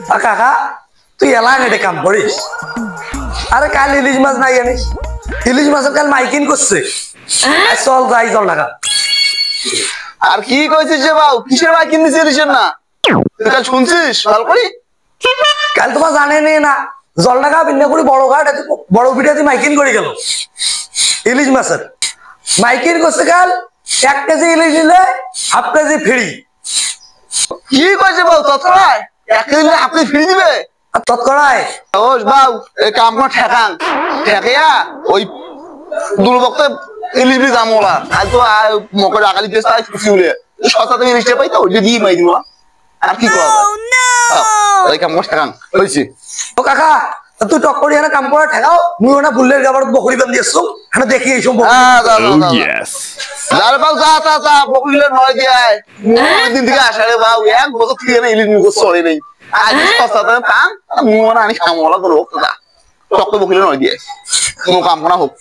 কাকা তুই এলাম এটা কাম করিস আরে কাল ইলিশ মাছ নাই জানিস ইলিশ মাছের কাল মাইকিং করছে চল যাই চল টাকা আর কি কইছিস যে বাউ কিসের মাইকিং দিছিস ইলিশের না তুই কাল শুনছিস ভালো করি কাল তোমার জানেনি না জল টাকা বিন্দাপুরি বড় ঘাট বড় পিঠাতে মাইকিং করে গেল ইলিশ মাছের মাইকিং করছে কাল 1 কেজি ইলিশ নিলে হাফ কেজি ফ্রি কি কইছে বাউ ততরায় 1 কেজি নিলে আপনি ফ্রি দিবে আর তৎকরায় ও বাউ এই কাম কোন ঠেকান ঠেকিয়া ওই দুর্বক্ত ইলিশ বি জামলা আজ তো মকর আগালি দেশ তাই খুশি হলে সস্তা থেকে ইলিশটা পাই তো ওই দিয়ে মাই দিমা আর কি করা ওই কাম কোন ঠেকান হইছে ও কাকা তুই টক করি না কাম করে ঠেকাও মুই ওনা বুল্লের গাবার বকরি বান্ধি আসছো এখানে দেখি এই সব যার বাউ যা বকরিলে নয় দিয়াই দিন থেকে আসারে বাউ এক বছর থেকে না ইলিশ নিগো চলে নেই আজ সস্তা থেকে পান মুই না আনি খামলা করব টক বকরিলে নয় দিয়াই কোনো কাম না হোক